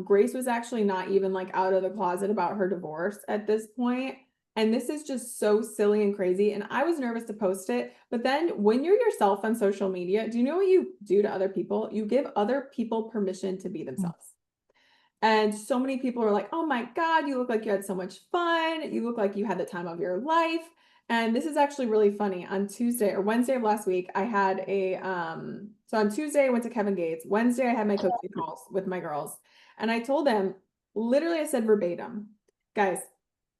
Grace was actually not even like out of the closet about her divorce at this point. And this is just so silly and crazy. And I was nervous to post it. But then when you're yourself on social media, do you know what you do to other people? You give other people permission to be themselves. And so many people are like, oh my God, you look like you had so much fun. You look like you had the time of your life. And this is actually really funny. On Tuesday or Wednesday of last week, I had a, so on Tuesday I went to Kevin Gates. Wednesday I had my coaching calls with my girls. And I told them, literally I said verbatim, guys,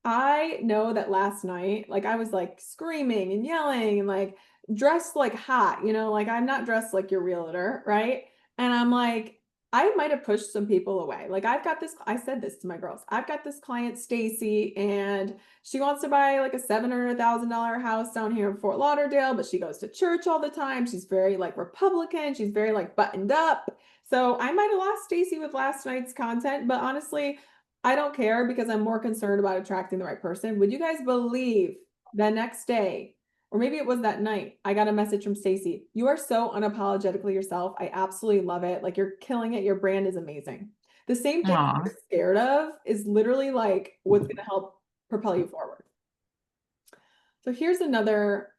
I know that last night, like I was like screaming and yelling and like dressed like hot, you know, like I'm not dressed like your realtor, right? And I'm like, I might have pushed some people away. Like I've got this, I said this to my girls. I've got this client, Stacy, and she wants to buy like a $700,000 house down here in Fort Lauderdale, but she goes to church all the time. She's very like Republican. She's very like buttoned up. So I might have lost Stacy with last night's content, but honestly, I don't care because I'm more concerned about attracting the right person. Would you guys believe the next day, or maybe it was that night, I got a message from Stacy. You are so unapologetically yourself. I absolutely love it. Like you're killing it. Your brand is amazing. The same thing you're scared of is literally like what's going to help propel you forward. So here's another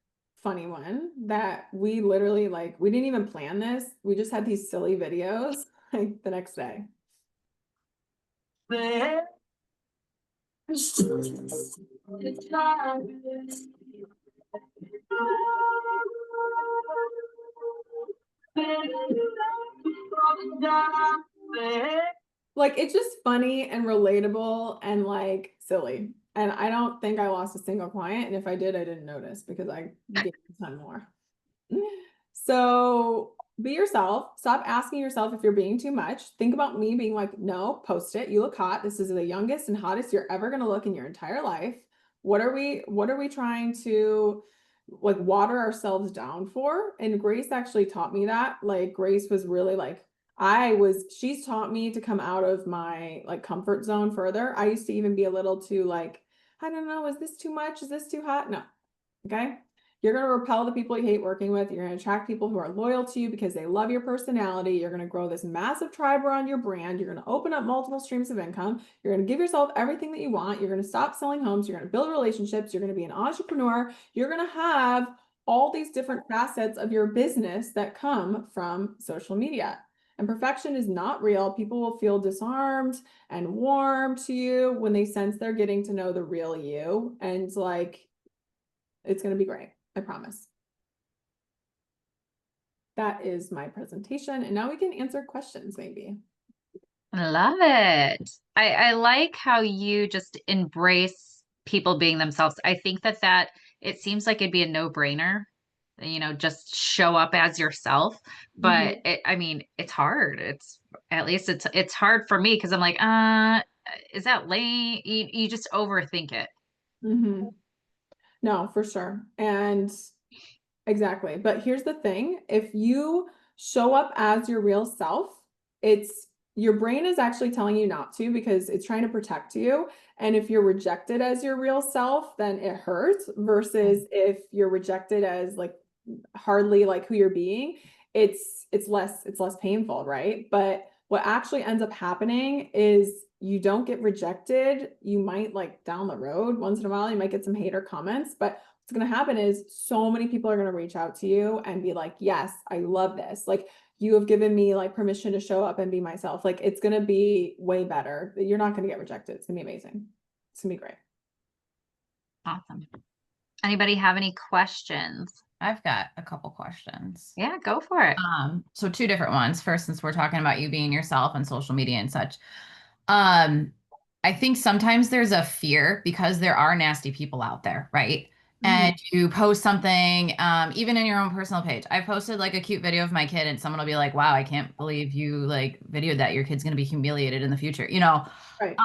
funny one that we literally like, we didn't even plan this. We just had these silly videos like the next day. Like it's just funny and relatable and like silly. And I don't think I lost a single client. And if I did, I didn't notice because I gave a ton more. So be yourself. Stop asking yourself if you're being too much. Think about me being like, no, post it. You look hot. This is the youngest and hottest you're ever going to look in your entire life. What are we trying to like water ourselves down for? And Grace actually taught me that. Like Grace was really like, she's taught me to come out of my like comfort zone further. I used to even be a little too like, I don't know, is this too much? Is this too hot? No. Okay. You're going to repel the people you hate working with. You're going to attract people who are loyal to you because they love your personality. You're going to grow this massive tribe around your brand. You're going to open up multiple streams of income. You're going to give yourself everything that you want. You're going to stop selling homes. You're going to build relationships. You're going to be an entrepreneur. You're going to have all these different facets of your business that come from social media. And perfection is not real. People will feel disarmed and warm to you when they sense they're getting to know the real you. And like, it's going to be great. I promise. That is my presentation. And now we can answer questions maybe. I love it. I like how you just embrace people being themselves. I think that it seems like it'd be a no-brainer, you know, just show up as yourself. But I mean, it's hard. At least it's hard for me because I'm like, is that lame? You just overthink it. No, for sure. And exactly. But here's the thing, if you show up as your real self, it's your brain is actually telling you not to because it's trying to protect you. And if you're rejected as your real self, then it hurts versus if you're rejected as like hardly like who you're being, it's less painful, right? But what actually ends up happening is you don't get rejected. You might like down the road once in a while, you might get some hater comments, but what's going to happen is so many people are going to reach out to you and be like, yes, I love this. Like you have given me like permission to show up and be myself. Like it's going to be way better. You're not going to get rejected. It's going to be amazing. It's going to be great. Awesome. Anybody have any questions? I've got a couple questions. Yeah, go for it. So two different ones. First, since we're talking about you being yourself on social media and such, I think sometimes there's a fear because there are nasty people out there, right? And you post something, even in your own personal page. I posted like a cute video of my kid and someone will be like, wow, I can't believe you like videoed that. Your kid's going to be humiliated in the future, you know? Right.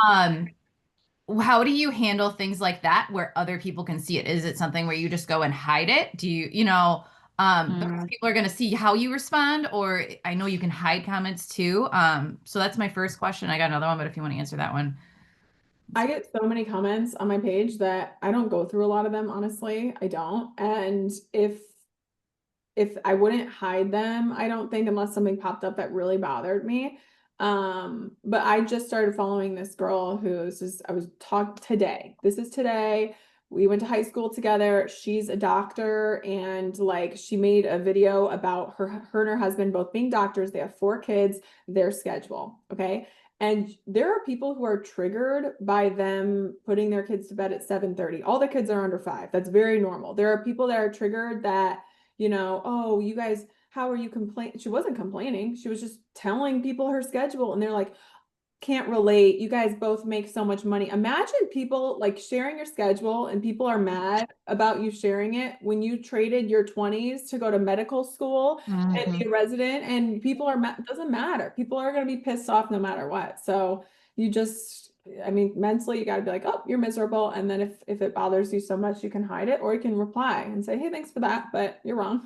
How do you handle things like that where other people can see it? Is it something where you just go and hide it? Do you, because people are going to see how you respond, or I know you can hide comments too. So that's my first question. I got another one, but if you want to answer that one. I get so many comments on my page that I don't go through a lot of them, honestly. I don't. And if I wouldn't hide them, I don't think, unless something popped up that really bothered me. But I just started following this girl who's just, I was talking today. This is today. We went to high school together. She's a doctor and like she made a video about her and her husband both being doctors. They have 4 kids, their schedule. Okay. And there are people who are triggered by them putting their kids to bed at 7:30. All the kids are under 5. That's very normal. There are people that are triggered that, oh, you guys, how are you complaining? She wasn't complaining. She was just telling people her schedule. And they're like, can't relate. You guys both make so much money. Imagine people like sharing your schedule and people are mad about you sharing it when you traded your 20s to go to medical school and be a resident, and people are mad. It doesn't matter. People are going to be pissed off no matter what. So you just, I mean, mentally you got to be like, oh, you're miserable. And then if it bothers you so much, you can hide it or you can reply and say, hey, thanks for that, but you're wrong.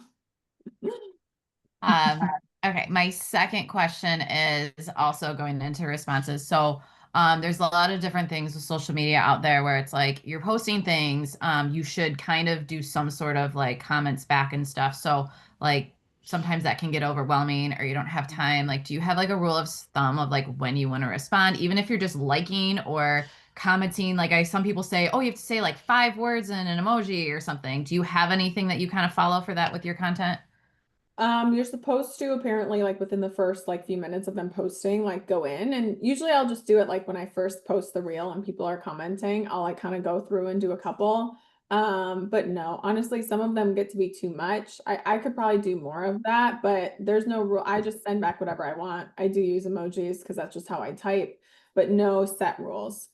Okay, my second question is also going into responses. So there's a lot of different things with social media out there where it's like you're posting things, you should kind of do some sort of like comments back and stuff. So like sometimes that can get overwhelming or you don't have time. Like, do you have like a rule of thumb of like when you want to respond, even if you're just liking or commenting? Like some people say, oh, you have to say like 5 words in an emoji or something. Do you have anything that you kind of follow for that with your content? You're supposed to apparently like within the first like few minutes of them posting, like go in, and usually I'll just do it like when I first post the reel and people are commenting, I'll like kind of go through and do a couple. But no, honestly, some of them get to be too much. I could probably do more of that, but there's no rule. I just send back whatever I want. I do use emojis because that's just how I type, but no set rules.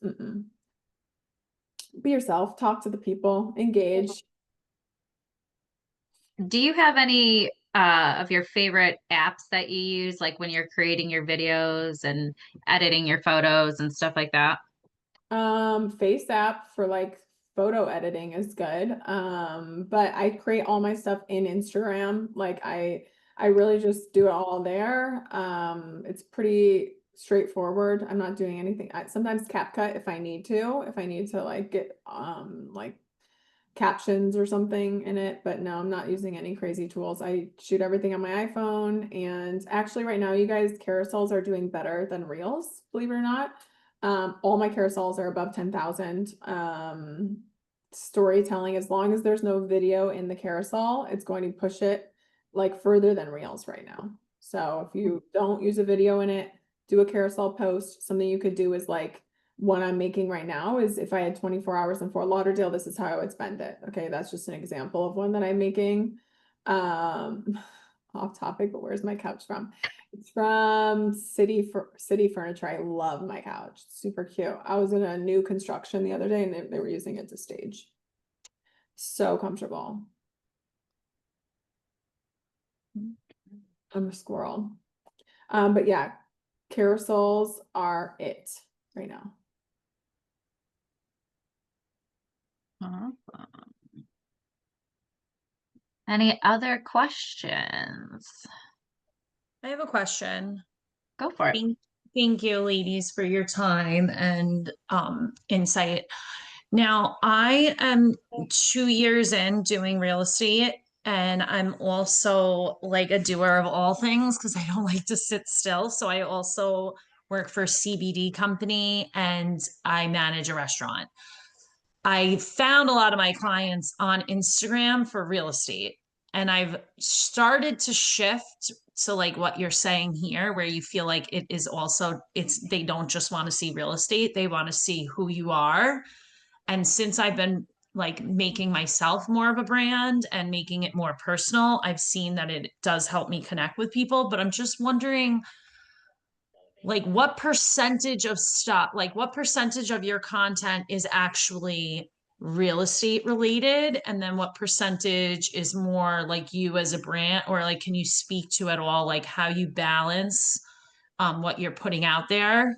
Be yourself, talk to the people, engage. Do you have any of your favorite apps that you use, like when you're creating your videos and editing your photos and stuff like that? Face app for like photo editing is good. But I create all my stuff in Instagram. Like I really just do it all there. It's pretty straightforward. I'm not doing anything. Sometimes CapCut if I need to like get like captions or something in it, but no, I'm not using any crazy tools. I shoot everything on my iPhone, and actually right now you guys carousels are doing better than reels, believe it or not. All my carousels are above 10,000. Storytelling, as long as there's no video in the carousel, it's going to push it like further than reels right now. So if you don't use a video in it, do a carousel post. Something you could do is like one I'm making right now is if I had 24 hours in Fort Lauderdale, this is how I would spend it. Okay, that's just an example of one that I'm making. Off topic, but where's my couch from? It's from City Furniture. I love my couch. Super cute. I was in a new construction the other day and they were using it to stage. So comfortable. I'm a squirrel. But yeah, carousels are it right now. Any other questions? I have a question. Go for it. Thank you, ladies, for your time and insight. Now, I am 2 years in doing real estate, and I'm also like a doer of all things because I don't like to sit still. So I also work for a CBD company and I manage a restaurant. I found a lot of my clients on Instagram for real estate, and I've started to shift to like what you're saying here, where you feel like it is also, they don't just want to see real estate, they want to see who you are. And since I've been like making myself more of a brand and making it more personal, I've seen that it does help me connect with people. But I'm just wondering, like, what percentage of stuff, like, what percentage of your content is actually real estate related? And then what percentage is more like you as a brand? Or like, can you speak to at all, like, how you balance what you're putting out there?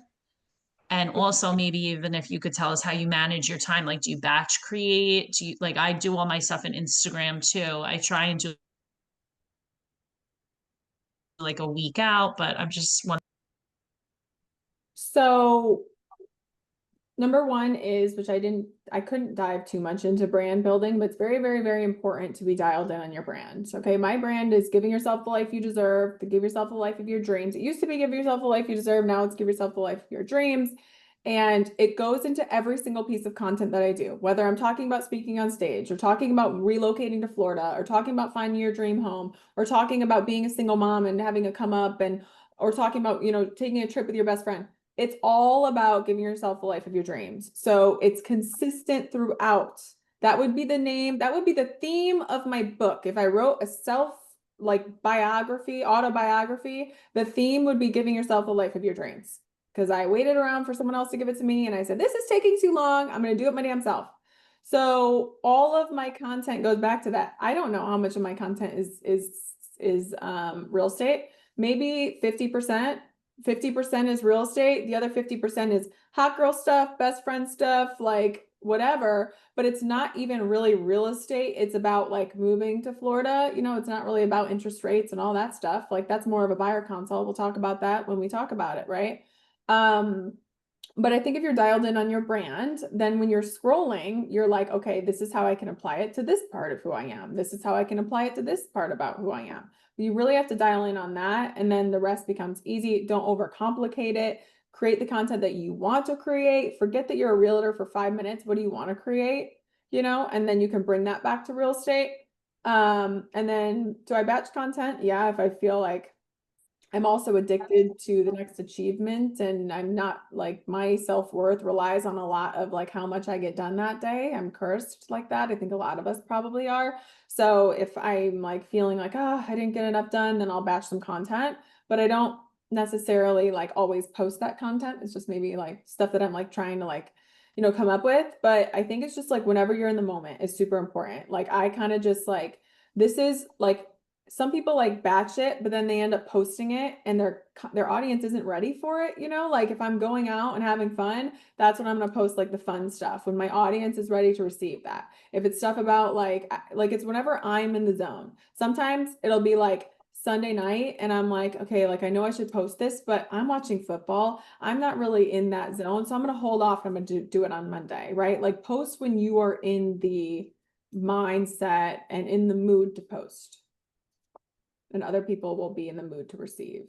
And also maybe even if you could tell us how you manage your time, like, do you batch create? Do you, like, I do all my stuff in Instagram too. I try and do like a week out, but I'm just wondering. So number one is, which I couldn't dive too much into brand building, but it's very, very, very important to be dialed in on your brand. Okay. My brand is giving yourself the life you deserve, to give yourself the life of your dreams. It used to be give yourself the life you deserve. Now it's give yourself the life of your dreams. And it goes into every single piece of content that I do, whether I'm talking about speaking on stage or talking about relocating to Florida or talking about finding your dream home or talking about being a single mom and having a come up or talking about, taking a trip with your best friend. It's all about giving yourself the life of your dreams. So it's consistent throughout. That would be the name. That would be the theme of my book. If I wrote a autobiography, the theme would be giving yourself the life of your dreams. Because I waited around for someone else to give it to me. And I said, this is taking too long. I'm going to do it my damn self. So all of my content goes back to that. I don't know how much of my content is real estate. Maybe 50%. 50% is real estate. The other 50% is hot girl stuff, best friend stuff, like whatever, but it's not even really real estate. It's about like moving to Florida. It's not really about interest rates and all that stuff. Like that's more of a buyer consult. We'll talk about that when we talk about it, right? But I think if you're dialed in on your brand, then when you're scrolling, you're like, okay, this is how I can apply it to this part of who I am. This is how I can apply it to this part about who I am. You really have to dial in on that. And then the rest becomes easy. Don't overcomplicate it. Create the content that you want to create. Forget that you're a realtor for 5 minutes. What do you want to create? And then you can bring that back to real estate. And then do I batch content? Yeah, if I feel like I'm also addicted to the next achievement, and I'm not like, my self-worth relies on a lot of like how much I get done that day. I'm cursed like that. I think a lot of us probably are. So if I'm like feeling like, oh, I didn't get enough done, then I'll batch some content, but I don't necessarily like always post that content. It's just maybe like stuff that I'm like trying to like, come up with. But I think it's just like whenever you're in the moment is super important. Like I kind of just like, this is like, some people like batch it, but then they end up posting it and their audience isn't ready for it. Like if I'm going out and having fun, that's when I'm going to post like the fun stuff when my audience is ready to receive that. If it's stuff about like it's whenever I'm in the zone. Sometimes it'll be like Sunday night and I'm like, okay, like I know I should post this, but I'm watching football. I'm not really in that zone. So I'm going to hold off. I'm going to do it on Monday, right? Like post when you are in the mindset and in the mood to post. And other people will be in the mood to receive.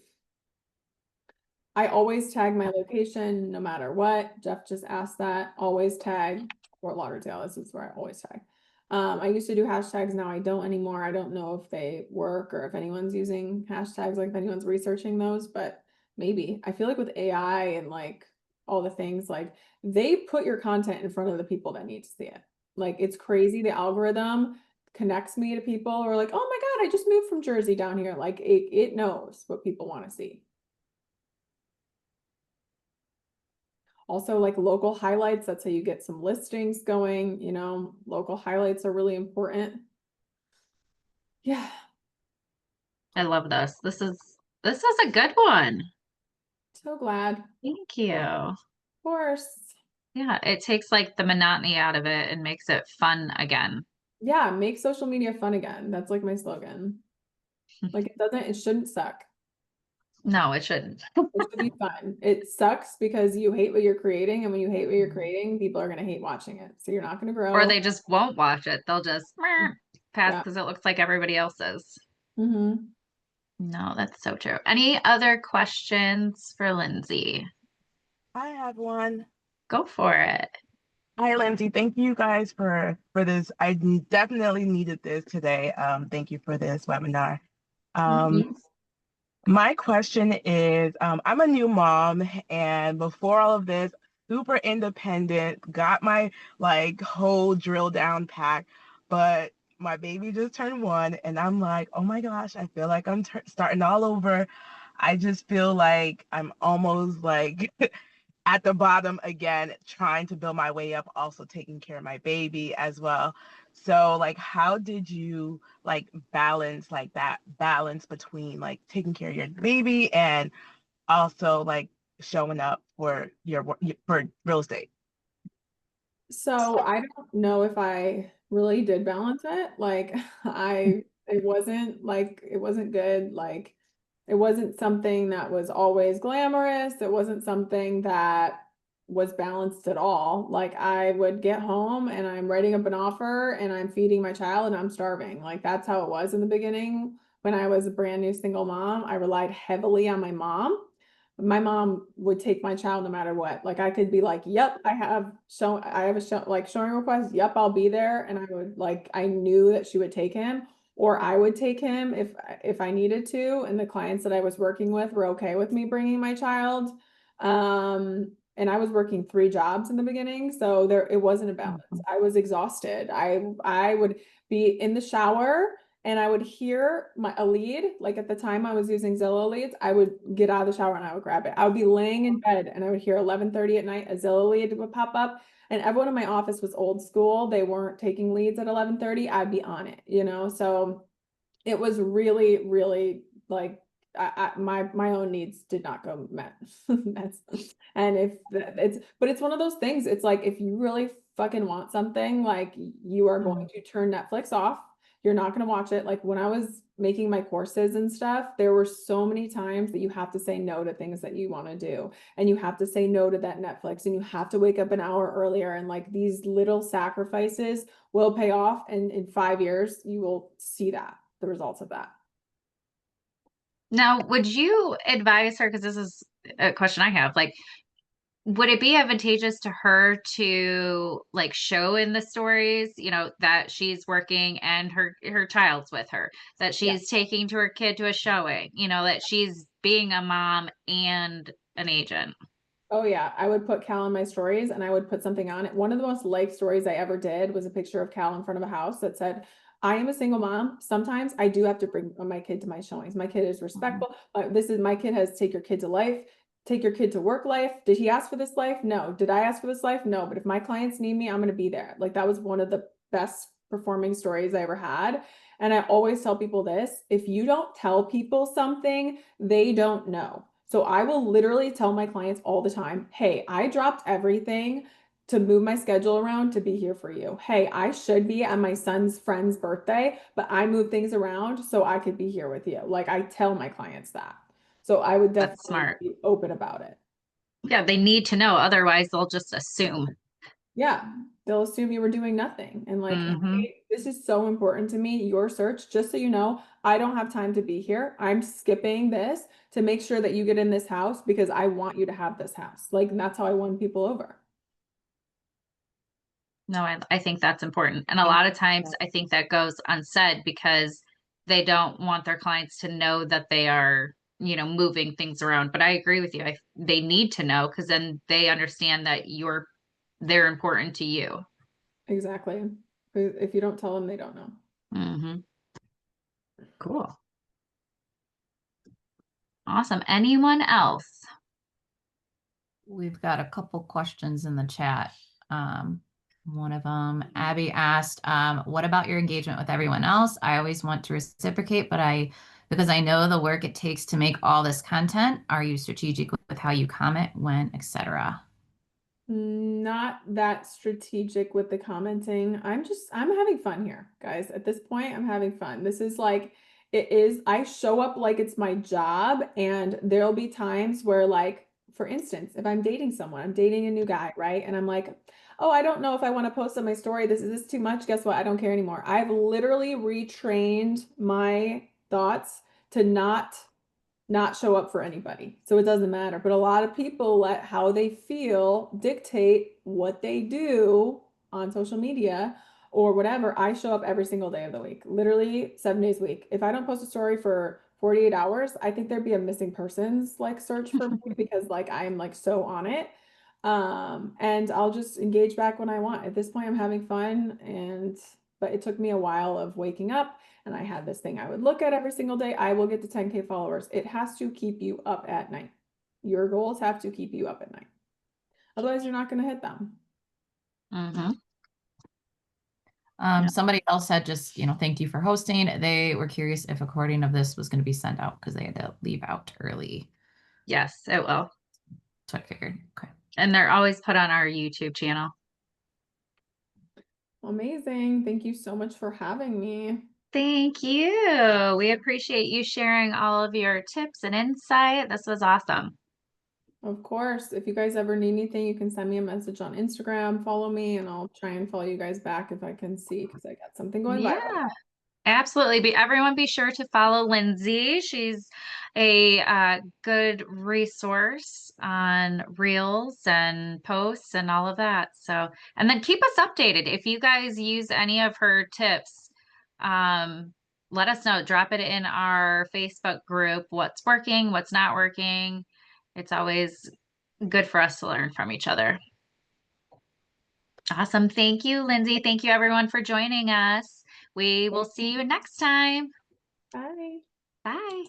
I always tag my location no matter what. Jeff just asked that. Always tag Fort Lauderdale. This is where I always tag. I used to do hashtags. Now I don't anymore. I don't know if they work or if anyone's using hashtags, like if anyone's researching those, but maybe. I feel like with AI and like all the things, like they put your content in front of the people that need to see it. Like it's crazy. The algorithm connects me to people who are like, oh my God, I just moved from Jersey down here. Like it knows what people want to see. Also like local highlights, that's how you get some listings going, local highlights are really important. Yeah. I love this. This is a good one. So glad. Thank you. Of course. Yeah, it takes like the monotony out of it and makes it fun again. Yeah, make social media fun again. That's like my slogan. Like it shouldn't suck. No, it shouldn't. It should be fun. It sucks because you hate what you're creating, and when you hate what you're creating, people are going to hate watching it. So you're not going to Or grow. they just won't watch it. They'll just pass Yeah. because it looks like everybody else's. Mm-hmm. No, that's so true. Any other questions for Lindsay? I have one. Go for it. Hi, Lindsay. Thank you guys for this. I definitely needed this today. Thank you for this webinar. Mm-hmm. My question is, I'm a new mom, and before all of this, super independent, got my like whole drill down pack, but my baby just turned 1, and I'm like, oh my gosh, I feel like I'm starting all over. I just feel like I'm almost like at the bottom again, trying to build my way up, also taking care of my baby as well. So like, how did you like balance like that balance between like taking care of your baby and also like showing up for for real estate? So I don't know if I really did balance it. Like it wasn't good. Like it wasn't something that was always glamorous. It wasn't something that was balanced at all. Like I would get home and I'm writing up an offer and I'm feeding my child and I'm starving. Like that's how it was in the beginning. When I was a brand new single mom, I relied heavily on my mom would take my child no matter what. Like I could be like, yep, I have a show like showing request. Yep, I'll be there. And I would like, I knew that she would take him, or I would take him if I needed to. And the clients that I was working with were okay with me bringing my child. And I was working 3 jobs in the beginning, so it wasn't a balance. I was exhausted. I would be in the shower and I would hear a lead. Like at the time I was using Zillow leads, I would get out of the shower and I would grab it. I would be laying in bed and I would hear 11:30 at night, a Zillow lead would pop up, and everyone in my office was old school. They weren't taking leads at 11:30. I'd be on it, so it was really, really like my own needs did not go met. And it's one of those things. It's like, if you really fucking want something, like you are going to turn Netflix off. You're not going to watch it. Like when I was making my courses and stuff, there were so many times that you have to say no to things that you want to do. And you have to say no to that Netflix, and you have to wake up an hour earlier. And like these little sacrifices will pay off. And in 5 years, you will see the results of that. Now, would you advise her, because this is a question I have, like, would it be advantageous to her to like show in the stories, that she's working and her child's with her, that she's taking to her kid to a showing, that she's being a mom and an agent? Oh yeah, I would put Cal in my stories and I would put something on it. One of the most liked stories I ever did was a picture of Cal in front of a house that said, I am a single mom. Sometimes I do have to bring my kid to my showings. My kid is respectful. My kid has take your kid to life, take your kid to work life. Did he ask for this life? No. Did I ask for this life? No. But if my clients need me, I'm going to be there. Like that was one of the best performing stories I ever had. And I always tell people this: if you don't tell people something, they don't know. So I will literally tell my clients all the time, hey, I dropped everything to move my schedule around to be here for you. Hey, I should be at my son's friend's birthday, but I moved things around so I could be here with you. Like I tell my clients that. So I would That's definitely smart. be open about it. Yeah, they need to know. Otherwise, they'll just assume. Yeah, they'll assume you were doing nothing. And like, hey, this is so important to me, your search, just so you know, I don't have time to be here. I'm skipping this to make sure that you get in this house because I want you to have this house. Like, that's how I won people over. No, I think that's important. And a lot of times I think that goes unsaid because they don't want their clients to know that they are, moving things around. But I agree with you. They need to know, because then they understand that they're important to you. Exactly. If you don't tell them, they don't know. Cool. Awesome. Anyone else? We've got a couple questions in the chat. One of them, Abby asked, what about your engagement with everyone else? I always want to reciprocate, because I know the work it takes to make all this content. Are you strategic with how you comment, when, etc.? Not that strategic with the commenting. I'm having fun here, guys. At this point, I'm having fun. This is like, I show up like it's my job, and there'll be times where, like, for instance, if I'm dating someone, I'm dating a new guy, right? And I'm like, oh, I don't know if I want to post on my story. This is too much. Guess what? I don't care anymore. I've literally retrained my thoughts to not show up for anybody. So it doesn't matter. But a lot of people let how they feel dictate what they do on social media or whatever. I show up every single day of the week, literally 7 days a week. If I don't post a story for 48 hours, I think there'd be a missing persons like search for me because like I'm like so on it. And I'll just engage back when I want. At this point, I'm having fun, but it took me a while of waking up, and I had this thing I would look at every single day. I will get to 10K followers. It has to keep you up at night. Your goals have to keep you up at night. Otherwise, you're not going to hit them. Mm-hmm. Somebody else said just, thank you for hosting. They were curious if a recording of this was going to be sent out because they had to leave out early. Yes, it will. So I figured. Okay. And they're always put on our YouTube channel. Amazing. Thank you so much for having me. Thank you. We appreciate you sharing all of your tips and insight. This was awesome. Of course. If you guys ever need anything, you can send me a message on Instagram, follow me, and I'll try and follow you guys back if I can see, because I got something going viral. Absolutely. Everyone be sure to follow Lindsay. She's a good resource on reels and posts and all of that. So, and then keep us updated. If you guys use any of her tips, let us know. Drop it in our Facebook group. What's working, what's not working. It's always good for us to learn from each other. Awesome. Thank you, Lindsay. Thank you, everyone, for joining us. We will see you next time. Bye. Bye.